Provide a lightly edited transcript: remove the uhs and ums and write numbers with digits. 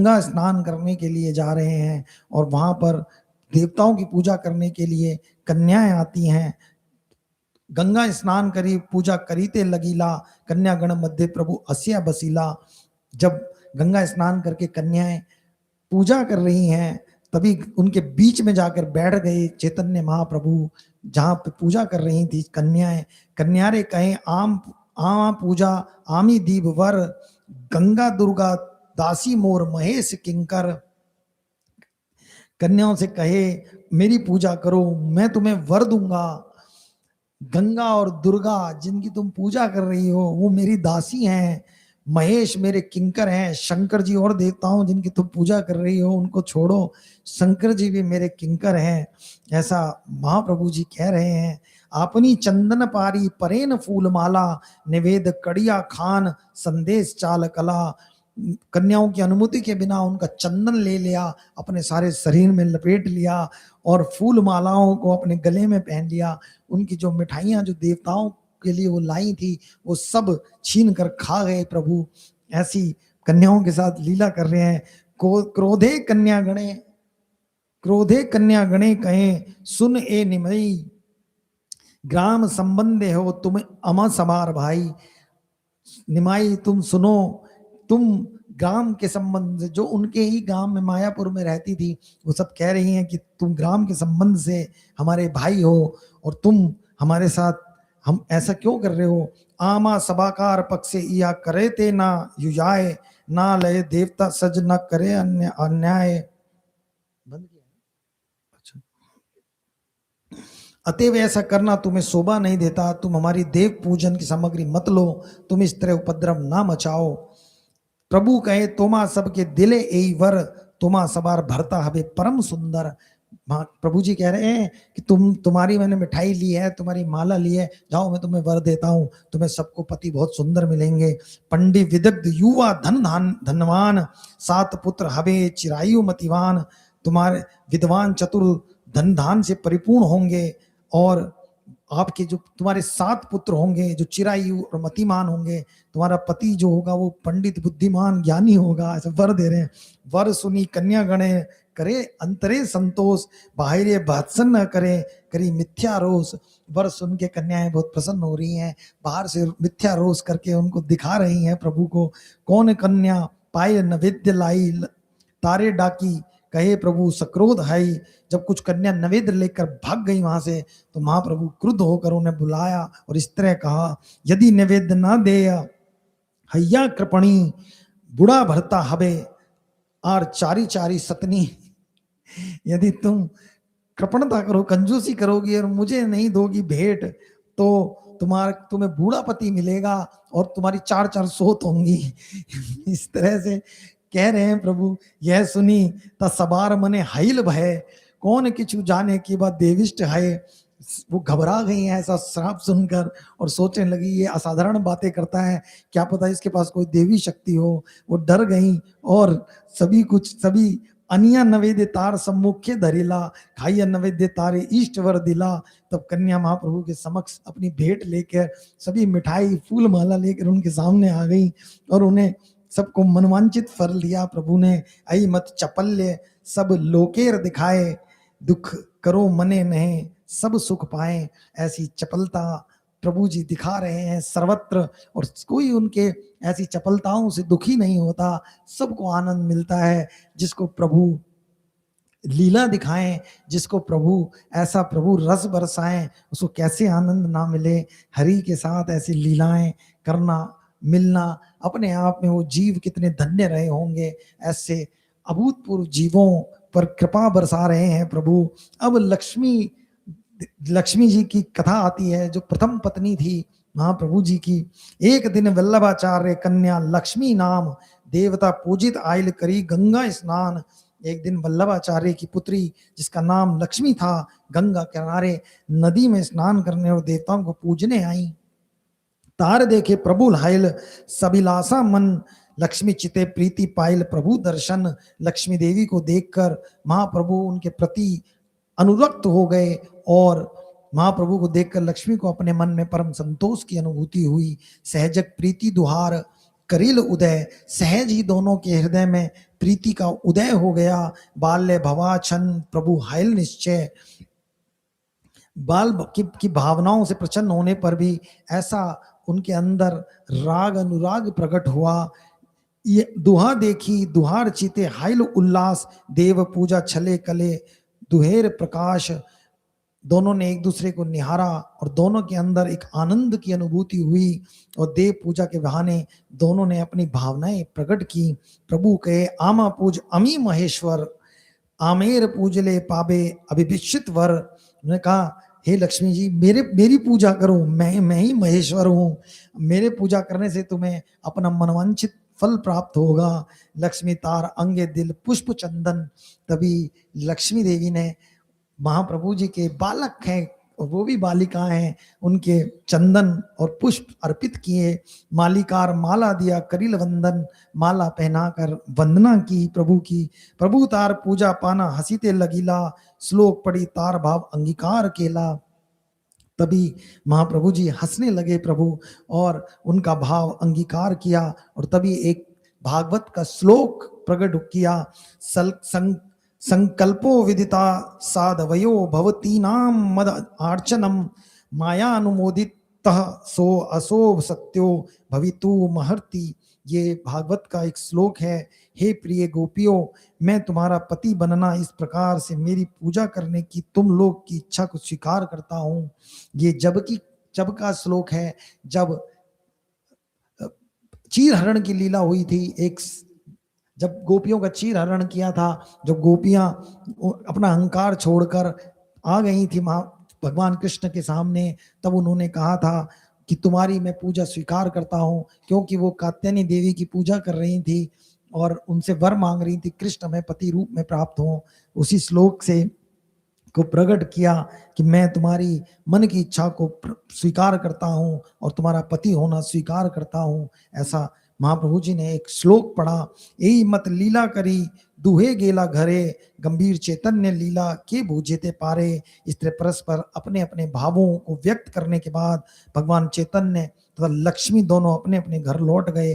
गंगा स्नान करने के लिए जा रहे हैं और वहां पर देवताओं की पूजा करने के लिए कन्याएं आती हैं। गंगा स्नान करी पूजा करीते लगीला, कन्या गण मध्य प्रभु अस्या बसीला। जब गंगा स्नान करके कन्याएं पूजा कर रही हैं, तभी उनके बीच में जाकर बैठ गए चैतन्य महाप्रभु। जहां पे पूजा कर रही थी कन्याएं, कन्यारे कहें आम आम पूजा आमी दीप वर, गंगा दुर्गा दासी मोर महेश किंकर। कन्याओं से कहे मेरी पूजा करो, मैं तुम्हें वर दूंगा। गंगा और दुर्गा जिनकी तुम पूजा कर रही हो वो मेरी दासी हैं, महेश मेरे किंकर हैं। शंकर जी और देवताओं जिनकी तुम पूजा कर रही हो उनको छोड़ो, शंकर जी भी मेरे किंकर हैं। ऐसा महाप्रभु जी कह रहे हैं। अपनी चंदन पारी परेन फूल माला, निवेद कड़िया खान संदेश चाल कला। कन्याओं की अनुमति के बिना उनका चंदन ले लिया, अपने सारे शरीर में लपेट लिया और फूल मालाओं को अपने गले में पहन लिया। उनकी जो मिठाइयां जो देवताओं के लिए वो लाई थी वो सब छीन कर खा गए प्रभु। ऐसी कन्याओं के साथ लीला कर रहे हैं। क्रोधे कन्या गणे, क्रोधे कन्या गणे कहें सुन ए निमई, ग्राम संबंधे हो तुम अमा समार भाई। निमाई तुम सुनो, तुम ग्राम के संबंध से, जो उनके ही गांव में मायापुर में रहती थी, वो सब कह रही हैं कि तुम ग्राम के संबंध से हमारे भाई हो और तुम हमारे साथ हम ऐसा क्यों कर रहे हो। आमा सभाकार पक्ष से या करे ते ना युजाए, ना लय देवता सज न करे अन्याय। बंद किया। अच्छा, अतएव ऐसा करना तुम्हें शोभा नहीं देता, तुम हमारी देव पूजन की सामग्री मत लो, तुम इस तरह उपद्रव ना मचाओ। प्रभु कहे तोमा सबके दिले एई वर, तोमा सबार भरता हवे परम सुंदर। प्रभु जी कह रहे हैं कि तुम्हारी मैंने मिठाई ली है, तुम्हारी माला ली है, जाओ मैं तुम्हें वर देता हूं, तुम्हें सबको पति बहुत सुंदर मिलेंगे। पंडित विदग्ध युवा धनवान, सात पुत्र हवे चिरायु मतिवान। तुम्हारे विद्वान चतुर धन धान से परिपूर्ण होंगे और आपके जो तुम्हारे 7 पुत्र होंगे जो चिरायु और मतिमान होंगे। तुम्हारा पति जो होगा वो पंडित बुद्धिमान ज्ञानी होगा। ऐसा वर दे रहे हैं। वर सुनी कन्या गणे करे अंतरे संतोष, बाहरे भत्सन न करे करी मिथ्या रोष। वर सुन के कन्याएं बहुत प्रसन्न हो रही हैं, बाहर से मिथ्या रोष करके उनको दिखा रही हैं प्रभु को। कौन कन्या पाए नवेद्य लाई, तारे डाकी कहे प्रभु सक्रोध है। जब कुछ कन्या नवेद्य लेकर भाग गई वहां से, तो महाप्रभु क्रुद्ध होकर उन्हें बुलाया और इस तरह कहा, यदि नवेद्य ना दे हैया कृपणी, बुढ़ा भरता हवे और चारी चारी सतनी। यदि तुम कृपणता करो, कंजूसी करोगी और मुझे नहीं दोगी भेंट, तो तुम्हें बूढ़ा पति मिलेगा और तुम्हारी 4-4 सोत होंगी। इस तरह से कह रहे हैं प्रभु। यह सुनी ता सबार मने हाइल भय, कौन किछु जाने की बात देविष्ट है। वो घबरा गई हैं ऐसा श्राप सुनकर और सोचने लगी ये असाधारण बातें करता है, क्या पता इसके पास कोई देवी शक्ति हो। वो डर गई और सभी अनिया नवेद्य तार सम्मुखे धरिला, खाइया नवेद्य तारे इष्ट वर दिला। तब कन्या महाप्रभु के समक्ष अपनी भेंट लेकर सभी मिठाई फूल माला लेकर उनके सामने आ गई और उन्हें सबको मनवांचित फल दिया प्रभु ने। आई मत चपल्य सब लोकेर दिखाए, दुख करो मने नहीं सब सुख पाए। ऐसी चपलता प्रभु जी दिखा रहे हैं सर्वत्र और कोई उनके ऐसी चपलताओं से दुखी नहीं होता, सबको आनंद मिलता है। जिसको प्रभु लीला दिखाएं, जिसको प्रभु ऐसा प्रभु रस बरसाएं, उसको कैसे आनंद ना मिले। हरि के साथ ऐसी लीलाएं करना मिलना, अपने आप में वो जीव कितने धन्य रहे होंगे। ऐसे अभूतपूर्व जीवों पर कृपा बरसा रहे हैं प्रभु। अब लक्ष्मी जी की कथा आती है, जो प्रथम पत्नी थी महाप्रभु जी की। एक दिन वल्लभाचार्य कन्या लक्ष्मी नाम, देवता पूजित आयल करी गंगा स्नान। एक दिन वल्लभाचार्य की पुत्री जिसका नाम लक्ष्मी था, गंगा किनारे नदी में स्नान करने और देवताओं को पूजने आई। तार देखे प्रभु लायल सबिलासा मन, लक्ष्मी चिते प्रीति पायल प्रभु दर्शन। लक्ष्मी देवी को देखकर महाप्रभु उनके प्रति अनुरक्त हो गए और महाप्रभु को देखकर लक्ष्मी को अपने मन में परम संतोष की अनुभूति हुई। सहजक प्रीति दुहार करील उदय, सहज ही दोनों के हृदय में प्रीति का उदय हो गया। बाल्य भवाछन प्रभु हायल निश्चय, बाल की भावनाओं से प्रसन्न होने पर भी ऐसा उनके अंदर राग अनुराग प्रकट हुआ। ये दुहा देखी दुहार चीते हाइल उल्लास, देव पूजा छले कले दुहेर प्रकाश। दोनों ने एक दूसरे को निहारा और दोनों के अंदर एक आनंद की अनुभूति हुई और देव पूजा के बहाने दोनों ने अपनी भावनाएं प्रकट की। प्रभु कहे आमा पूज अमी महेश्वर, आमेर पूजले पाबे अभिभिषित वर। उन्होंने कहा हे लक्ष्मी जी मेरी पूजा करो, मैं ही महेश्वर हूँ, मेरे पूजा करने से तुम्हें अपना मनवांछित फल प्राप्त होगा। लक्ष्मी तार अंगे दिल पुष्प चंदन। तभी लक्ष्मी देवी ने महाप्रभु जी के बालक हैं और वो भी बालिकाएं हैं, उनके चंदन और पुष्प अर्पित किए। मालिकार माला दिया करिल वंदन, माला पहनाकर वंदना की प्रभु की। प्रभु तार पूजा पाना हसीते लगीला, श्लोक पढ़ी तार भाव अंगीकार केला। तभी महाप्रभु जी हंसने लगे प्रभु और उनका भाव अंगीकार किया और तभी एक भागवत का श्लोक प्रकट किया। संकल्पो विदिता साधवयो भवतीनाम मद आर्चनम, माया अनुमोदित सो असो सत्यो भवितु महर्ति। ये भागवत का एक श्लोक है। हे प्रिय गोपियों, मैं तुम्हारा पति बनना इस प्रकार से मेरी पूजा करने की तुम लोग की इच्छा को स्वीकार करता हूँ। ये जब का श्लोक है, जब चीर हरण की लीला हुई थी, जब गोपियों का चीर हरण किया था, जब गोपियां अपना अहंकार छोड़कर आ गई थी भगवान कृष्ण के सामने, तब उन्होंने कहा था कि तुम्हारी मैं पूजा स्वीकार करता हूँ, क्योंकि वो कात्यायनी देवी की पूजा कर रही थी और उनसे वर मांग रही थी कृष्ण में पति रूप में प्राप्त हो। उसी श्लोक से को प्रकट किया कि मैं तुम्हारी मन की इच्छा को स्वीकार करता हूँ और तुम्हारा पति होना स्वीकार करता हूँ। ऐसा महाप्रभु जी ने एक श्लोक पढ़ा। यही मत लीला करी दुहे गेला घरे, गंभीर चैतन्य लीला के बूझेते पारे। इस तरह परस्पर अपने अपने भावों को व्यक्त करने के बाद भगवान चैतन्य तथा लक्ष्मी दोनों अपने अपने घर लौट गए।